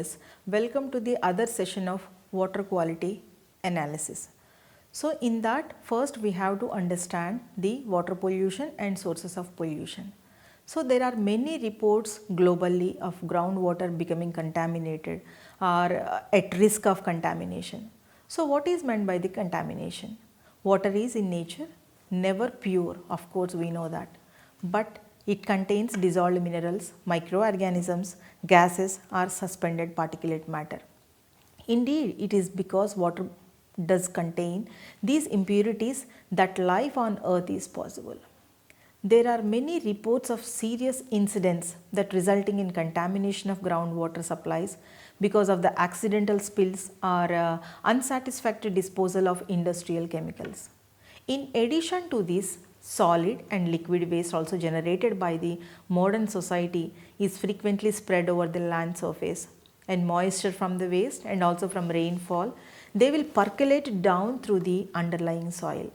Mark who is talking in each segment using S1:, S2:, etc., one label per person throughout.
S1: viewers, welcome to the other session of water quality analysis. So in that, first we have to understand the water pollution and sources of pollution. So there are many reports globally of groundwater becoming contaminated or at risk of contamination. So what is meant by the contamination? Water is in nature never pure, of course we know that, but it contains dissolved minerals, microorganisms, gases or suspended particulate matter. Indeed, it is because water does contain these impurities that life on earth is possible. There are many reports of serious incidents that resulting in contamination of groundwater supplies because of the accidental spills or unsatisfactory disposal of industrial chemicals. In addition to this, solid and liquid waste also generated by the modern society is frequently spread over the land surface, and moisture from the waste and also from rainfall, they will percolate down through the underlying soil.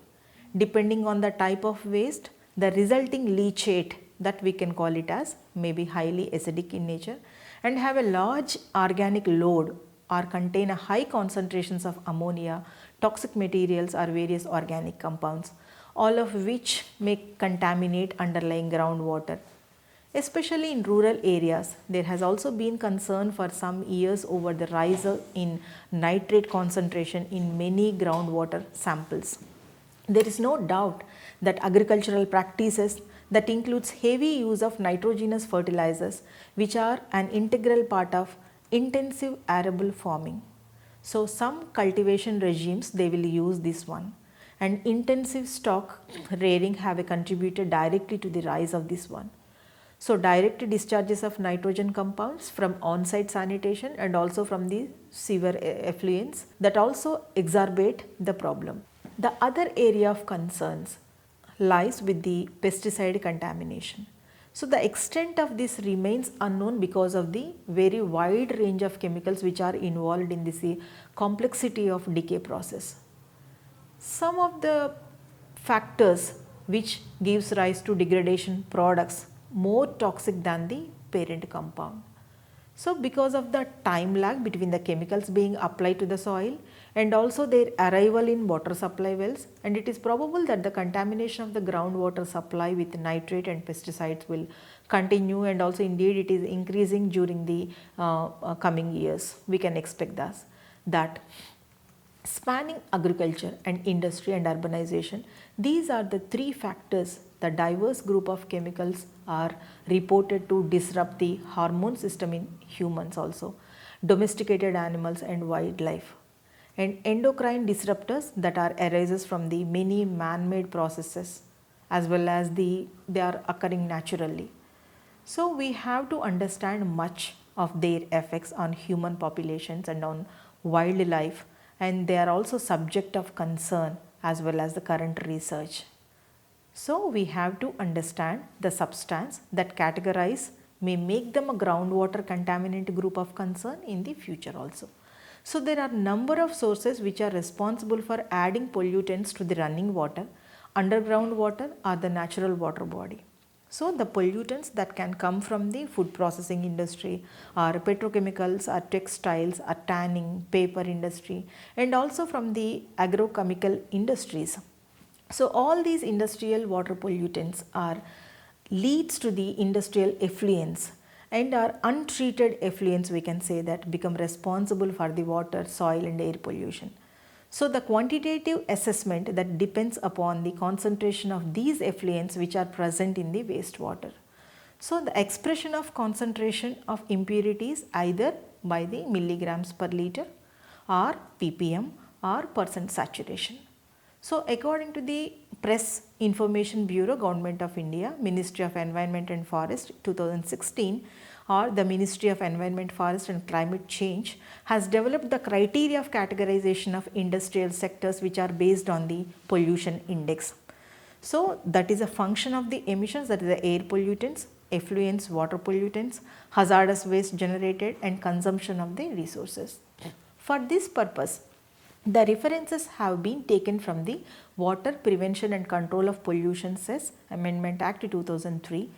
S1: Depending on the type of waste, the resulting leachate, that we can call it as, may be highly acidic in nature and have a large organic load or contain a high concentrations of ammonia, toxic materials or various organic compounds, all of which may contaminate underlying groundwater. Especially in rural areas, there has also been concern for some years over the rise in nitrate concentration in many groundwater samples. There is no doubt that agricultural practices that includes heavy use of nitrogenous fertilizers, which are an integral part of intensive arable farming. So some cultivation regimes, they will use this one, and intensive stock rearing have contributed directly to the rise of this one. So direct discharges of nitrogen compounds from on-site sanitation and also from the sewer effluents, that also exacerbate the problem. The other area of concerns lies with the pesticide contamination. So the extent of this remains unknown because of the very wide range of chemicals which are involved in this complexity of decay process. Some of the factors which gives rise to degradation products more toxic than the parent compound. So because of the time lag between the chemicals being applied to the soil and also their arrival in water supply wells, and it is probable that the contamination of the groundwater supply with nitrate and pesticides will continue, and also indeed it is increasing during the coming years. We can expect that. Spanning agriculture and industry and urbanization, these are the three factors. The diverse group of chemicals are reported to disrupt the hormone system in humans also, domesticated animals and wildlife, and endocrine disruptors that are arises from the many man-made processes as well as they are occurring naturally. So we have to understand much of their effects on human populations and on wildlife, and they are also subject of concern as well as the current research. So we have to understand the substance that categorize may make them a groundwater contaminant group of concern in the future also. So there are number of sources which are responsible for adding pollutants to the running water, underground water or the natural water body. So the pollutants that can come from the food processing industry or petrochemicals or textiles or tanning, paper industry, and also from the agrochemical industries. So all these industrial water pollutants are leads to the industrial effluents, and are untreated effluents, we can say, that become responsible for the water, soil and air pollution. So the quantitative assessment that depends upon the concentration of these effluents which are present in the wastewater. So the expression of concentration of impurities either by the milligrams per liter or ppm or percent saturation. So according to the Press Information Bureau, Government of India, Ministry of Environment and Forest 2016, or the Ministry of Environment, Forest and Climate Change has developed the criteria of categorization of industrial sectors which are based on the pollution index. So that is a function of the emissions, that is the air pollutants, effluents, water pollutants, hazardous waste generated and consumption of the resources. For this purpose, the references have been taken from the Water Prevention and Control of Pollution Cess Amendment Act 2003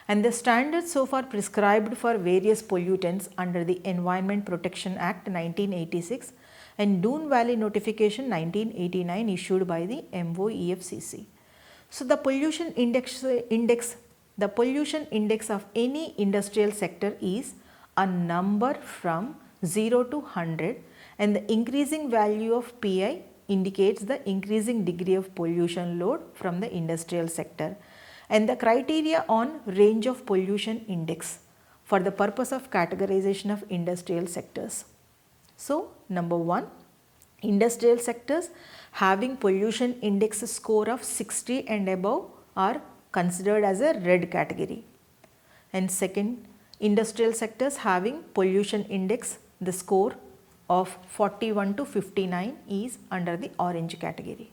S1: And the standards so far prescribed for various pollutants under the Environment Protection Act 1986 and Doon Valley Notification 1989 issued by the MOEFCC. So the pollution index of any industrial sector is a number from 0 to 100, and the increasing value of PI indicates the increasing degree of pollution load from the industrial sector, and the criteria on range of pollution index for the purpose of categorization of industrial sectors. So, number 1, industrial sectors having pollution index score of 60 and above are considered as a red category. And second, industrial sectors having pollution index, the score of 41 to 59 is under the orange category.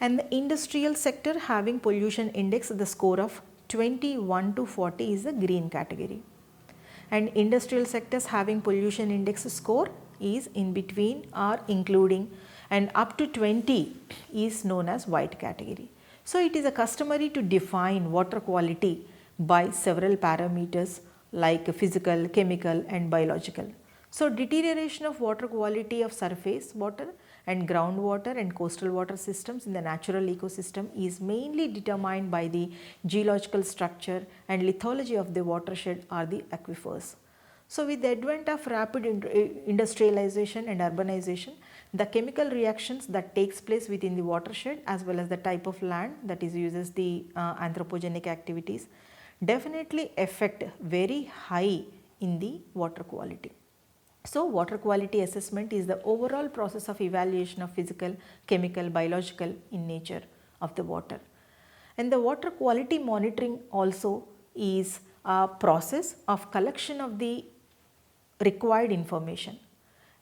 S1: And the industrial sector having pollution index, the score of 21 to 40 is the green category. And industrial sectors having pollution index score is in between or including, and up to 20 is known as white category. So it is a customary to define water quality by several parameters like physical, chemical and biological. So deterioration of water quality of surface water and groundwater and coastal water systems in the natural ecosystem is mainly determined by the geological structure and lithology of the watershed or the aquifers. So with the advent of rapid industrialization and urbanization, the chemical reactions that takes place within the watershed as well as the type of land that is uses the anthropogenic activities definitely affect very high in the water quality. So water quality assessment is the overall process of evaluation of physical, chemical, biological in nature of the water. And the water quality monitoring also is a process of collection of the required information,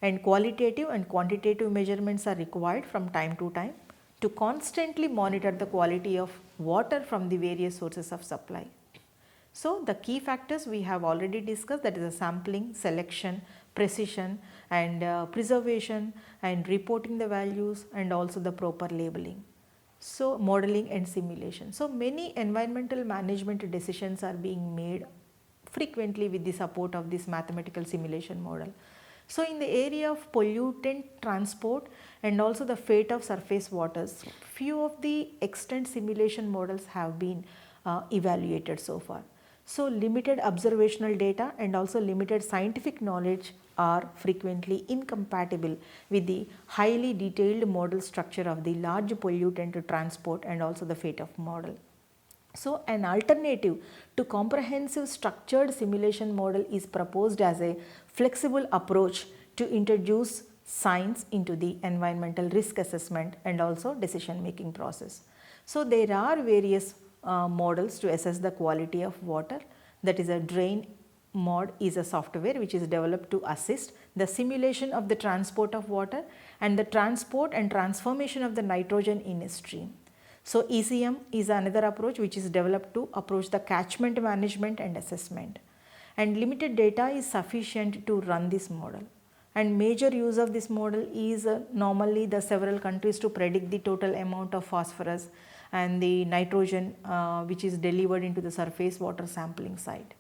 S1: and qualitative and quantitative measurements are required from time to time to constantly monitor the quality of water from the various sources of supply. So the key factors we have already discussed, that is the sampling, selection, precision and preservation and reporting the values and also the proper labeling. So modeling and simulation. So many environmental management decisions are being made frequently with the support of this mathematical simulation model. So in the area of pollutant transport and also the fate of surface waters, few of the extant simulation models have been evaluated so far. So limited observational data and also limited scientific knowledge are frequently incompatible with the highly detailed model structure of the large pollutant transport and also the fate of model. So an alternative to comprehensive structured simulation model is proposed as a flexible approach to introduce science into the environmental risk assessment and also decision making process. So there are various models to assess the quality of water, that is a drain mod is a software which is developed to assist the simulation of the transport of water and the transport and transformation of the nitrogen in a stream. So ECM is another approach which is developed to approach the catchment management and assessment, and limited data is sufficient to run this model. And major use of this model is normally the several countries to predict the total amount of phosphorus and the nitrogen which is delivered into the surface water sampling site.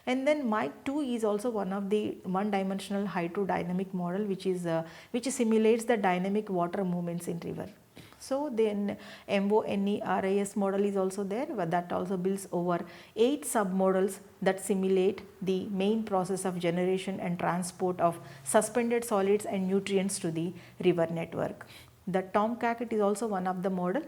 S1: And then MIC2 is also one of the one-dimensional hydrodynamic model which simulates the dynamic water movements in river. So then MONERIS model is also there, but that also builds over 8 submodels that simulate the main process of generation and transport of suspended solids and nutrients to the river network. The Tomcat is also one of the model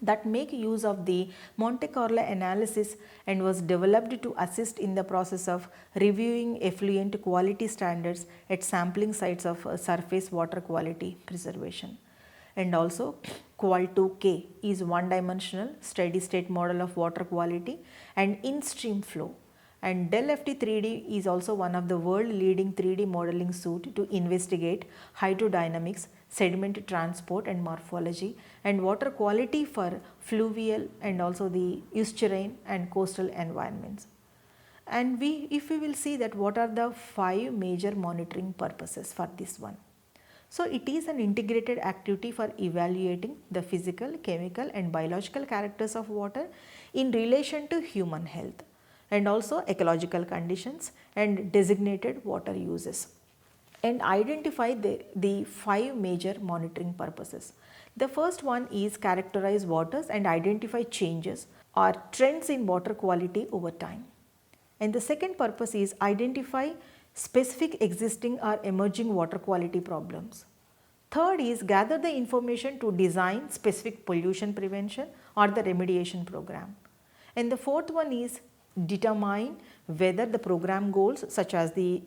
S1: that make use of the Monte Carlo analysis and was developed to assist in the process of reviewing effluent quality standards at sampling sites of surface water quality preservation. And also Qual2K is one-dimensional steady state model of water quality and in-stream flow. And DEL-FT3D is also one of the world leading 3D modeling suite to investigate hydrodynamics, sediment transport and morphology and water quality for fluvial and also the estuarine and coastal environments. And if we will see that what are the 5 major monitoring purposes for this one. So it is an integrated activity for evaluating the physical, chemical and biological characters of water in relation to human health. and also ecological conditions and designated water uses, and identify the 5 major monitoring purposes. The first one is characterize waters and identify changes or trends in water quality over time. And the second purpose is identify specific existing or emerging water quality problems. Third is gather the information to design specific pollution prevention or the remediation program. And the fourth one is determine whether the program goals such as the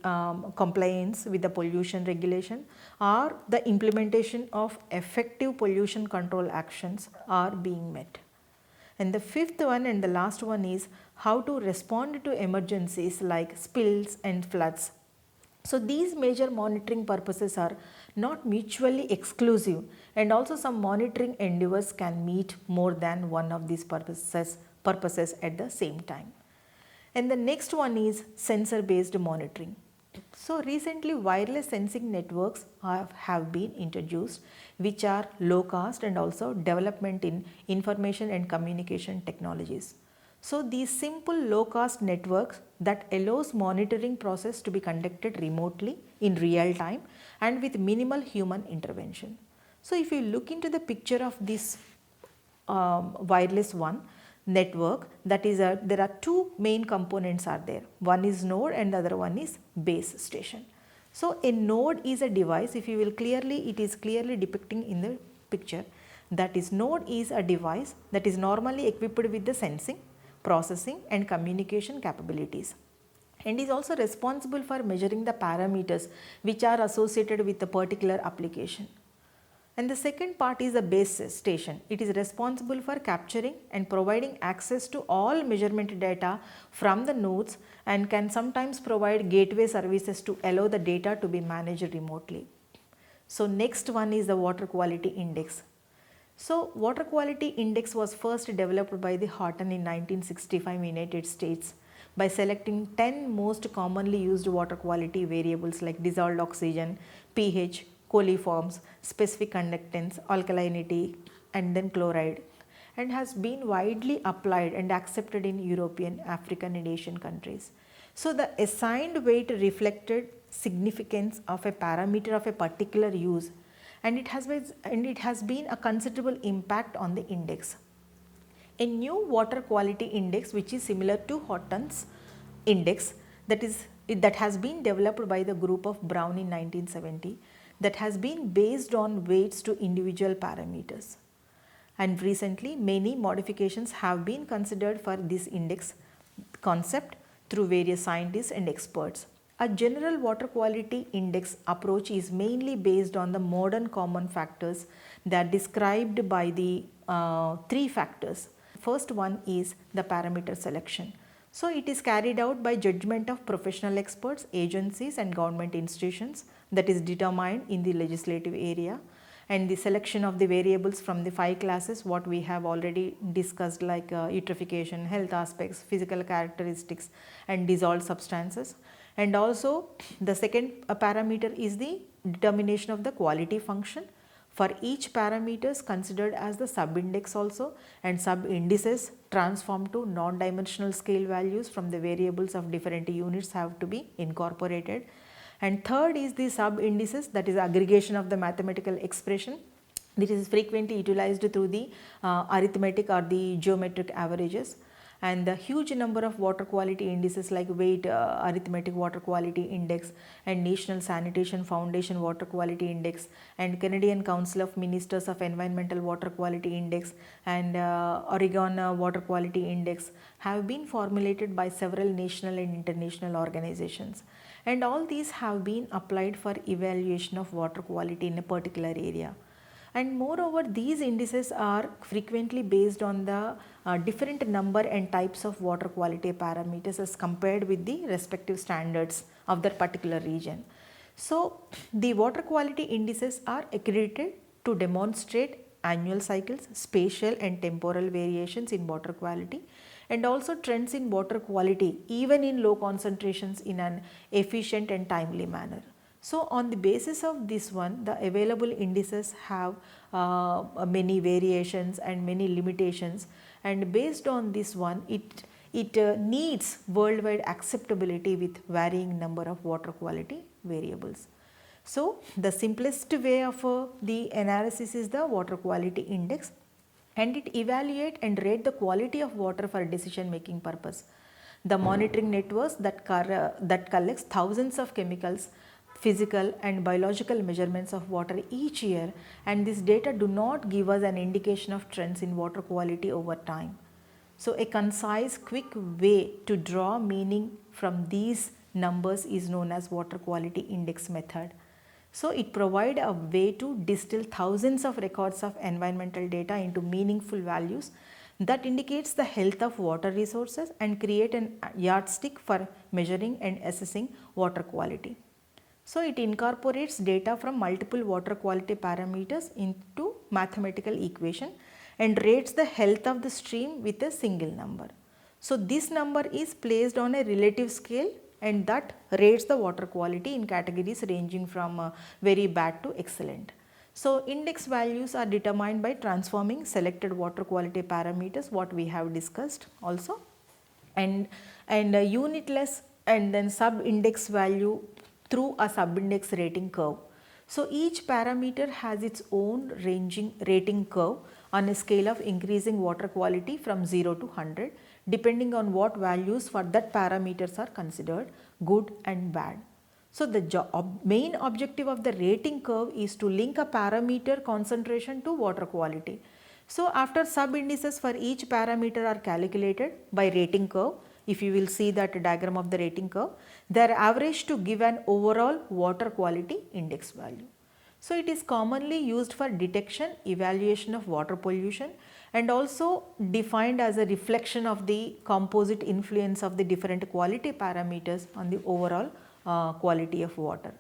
S1: compliance with the pollution regulation or the implementation of effective pollution control actions are being met. And the fifth one and the last one is how to respond to emergencies like spills and floods. So these major monitoring purposes are not mutually exclusive, and also some monitoring endeavors can meet more than one of these purposes at the same time. And the next one is sensor based monitoring. So recently wireless sensing networks have been introduced, which are low cost and also development in information and communication technologies. So these simple low cost networks that allows monitoring process to be conducted remotely in real time and with minimal human intervention. So if you look into the picture of this wireless one network, that is there are two main components are there. One is node and the other one is base station. So a node is a device, if you will clearly, it is clearly depicting in the picture, that is node is a device that is normally equipped with the sensing, processing and communication capabilities, and is also responsible for measuring the parameters which are associated with a particular application. And the second part is the base station. It is responsible for capturing and providing access to all measurement data from the nodes and can sometimes provide gateway services to allow the data to be managed remotely. So next one is the water quality index. So water quality index was first developed by the Houghton in 1965 in United States by selecting 10 most commonly used water quality variables like dissolved oxygen, pH, coliforms, specific conductance, alkalinity and then chloride, and has been widely applied and accepted in European, African and Asian countries. So the assigned weight reflected significance of a parameter of a particular use, and it has been a considerable impact on the index. A new water quality index, which is similar to Houghton's index, that has been developed by the group of Brown in 1970, that has been based on weights to individual parameters. And recently many modifications have been considered for this index concept through various scientists and experts. A general water quality index approach is mainly based on the modern common factors that are described by the 3 factors. First one is the parameter selection. So it is carried out by judgment of professional experts, agencies and government institutions, that is determined in the legislative area, and the selection of the variables from the 5 classes what we have already discussed, like eutrophication, health aspects, physical characteristics and dissolved substances. And also the second parameter is the determination of the quality function. For each parameter is considered as the sub-index also, and sub-indices transformed to non-dimensional scale values from the variables of different units have to be incorporated. And third is the sub-indices, that is aggregation of the mathematical expression. This is frequently utilized through the arithmetic or the geometric averages. And the huge number of water quality indices like weight arithmetic water quality index and National Sanitation Foundation water quality index and Canadian Council of Ministers of Environmental water quality index and Oregon water quality index have been formulated by several national and international organizations, and all these have been applied for evaluation of water quality in a particular area. And moreover, these indices are frequently based on the different number and types of water quality parameters as compared with the respective standards of that particular region. So the water quality indices are accredited to demonstrate annual cycles, spatial and temporal variations in water quality, and also trends in water quality even in low concentrations in an efficient and timely manner. So on the basis of this one, the available indices have many variations and many limitations, and based on this one, it it needs worldwide acceptability with varying number of water quality variables. So, the simplest way of the analysis is the water quality index, and it evaluate and rate the quality of water for decision making purpose. The monitoring networks that collects thousands of chemicals, physical and biological measurements of water each year, and this data do not give us an indication of trends in water quality over time. So, a concise, quick way to draw meaning from these numbers is known as water quality index method. So, it provides a way to distill thousands of records of environmental data into meaningful values that indicates the health of water resources and create an yardstick for measuring and assessing water quality. So, it incorporates data from multiple water quality parameters into mathematical equation and rates the health of the stream with a single number. So, this number is placed on a relative scale, and that rates the water quality in categories ranging from very bad to excellent. So, index values are determined by transforming selected water quality parameters, what we have discussed also, and unitless and then sub-index value through a sub-index rating curve. So, each parameter has its own rating curve on a scale of increasing water quality from 0 to 100, depending on what values for that parameters are considered good and bad. So, the main objective of the rating curve is to link a parameter concentration to water quality. So, after sub indices for each parameter are calculated by rating curve, if you will see that diagram of the rating curve, they are averaged to give an overall water quality index value. So, it is commonly used for detection, evaluation of water pollution, and also defined as a reflection of the composite influence of the different quality parameters on the overall quality of water.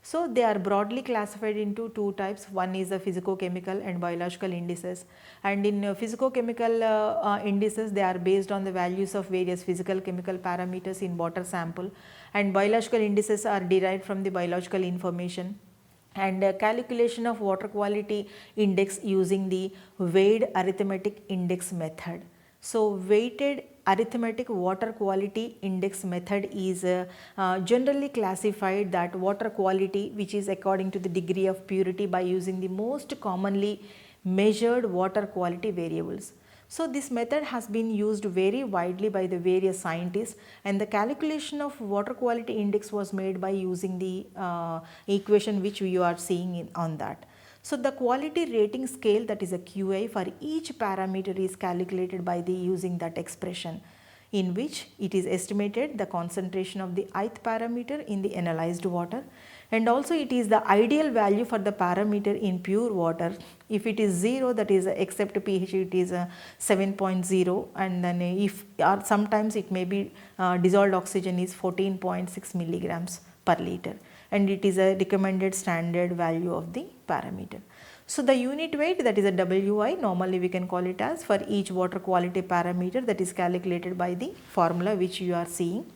S1: So, they are broadly classified into two types. One is the physicochemical and biological indices, and in physicochemical indices, they are based on the values of various physical chemical parameters in water sample, and biological indices are derived from the biological information and calculation of water quality index using the weighted arithmetic index method. So, weighted arithmetic water quality index method is generally classified that water quality which is according to the degree of purity by using the most commonly measured water quality variables. So, this method has been used very widely by the various scientists, and the calculation of water quality index was made by using the equation which you are seeing on that. So, the quality rating scale, that is a QI, for each parameter is calculated by the using that expression, in which it is estimated the concentration of the ith parameter in the analyzed water, and also it is the ideal value for the parameter in pure water. If it is 0, that is except pH, it is 7.0, and then if or sometimes it may be dissolved oxygen is 14.6 milligrams per liter, and it is a recommended standard value of the parameter. So, the unit weight, that is a WI, normally we can call it as, for each water quality parameter, that is calculated by the formula which you are seeing.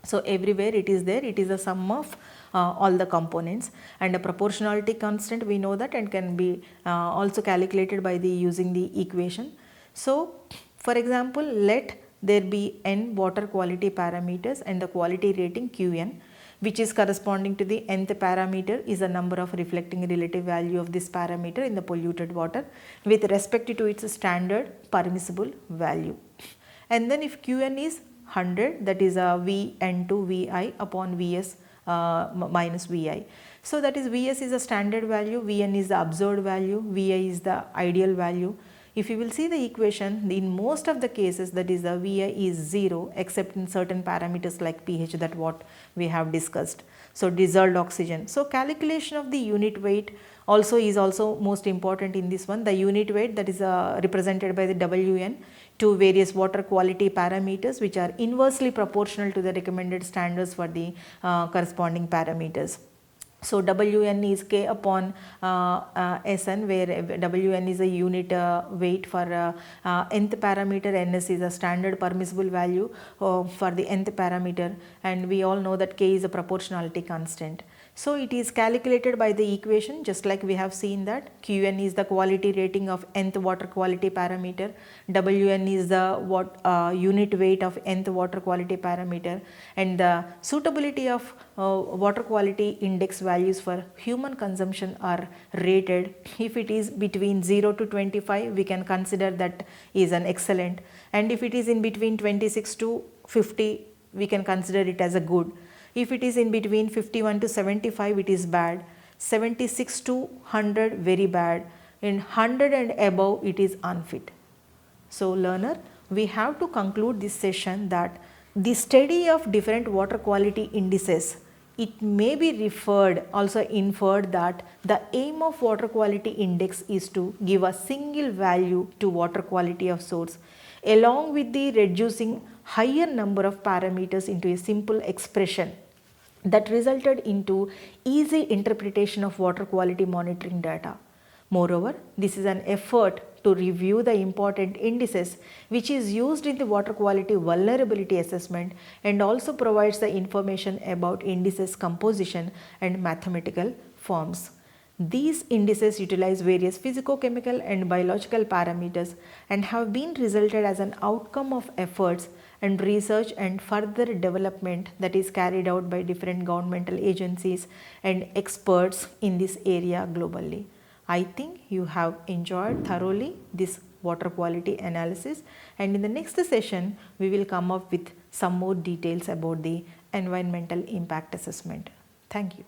S1: So, everywhere it is there, it is a sum of all the components, and a proportionality constant we know that, and can be also calculated by the using the equation. So, for example, let there be n water quality parameters and the quality rating Qn, which is corresponding to the nth parameter is a number of reflecting relative value of this parameter in the polluted water with respect to its standard permissible value. And then if Qn is 100, that is a Vn to Vi upon Vs minus Vi. So, that is Vs is a standard value, Vn is the observed value, Vi is the ideal value. If you will see the equation, in most of the cases, that is the Vi is 0 except in certain parameters like pH, that what we have discussed. So, dissolved oxygen. So, calculation of the unit weight also is also most important in this one. The unit weight, that is represented by the Wn, to various water quality parameters which are inversely proportional to the recommended standards for the corresponding parameters. So, Wn is K upon Sn, where Wn is a unit weight for nth parameter, Ns is a standard permissible value for the nth parameter, and we all know that K is a proportionality constant. So it is calculated by the equation, just like we have seen that Qn is the quality rating of nth water quality parameter, Wn is the unit weight of nth water quality parameter, and the suitability of water quality index values for human consumption are rated. If it is between 0 to 25, we can consider that is an excellent, and if it is in between 26 to 50, we can consider it as a good. If it is in between 51 to 75, it is bad, 76 to 100 very bad, in 100 and above it is unfit. So learner, we have to conclude this session that the study of different water quality indices, it may be also inferred that the aim of water quality index is to give a single value to water quality of source, along with the reducing higher number of parameters into a simple expression that resulted into easy interpretation of water quality monitoring data. Moreover, this is an effort to review the important indices which is used in the water quality vulnerability assessment, and also provides the information about indices composition and mathematical forms. These indices utilize various physicochemical and biological parameters and have been resulted as an outcome of efforts and research and further development that is carried out by different governmental agencies and experts in this area globally. I think you have enjoyed thoroughly this water quality analysis, and in the next session we will come up with some more details about the environmental impact assessment. Thank you.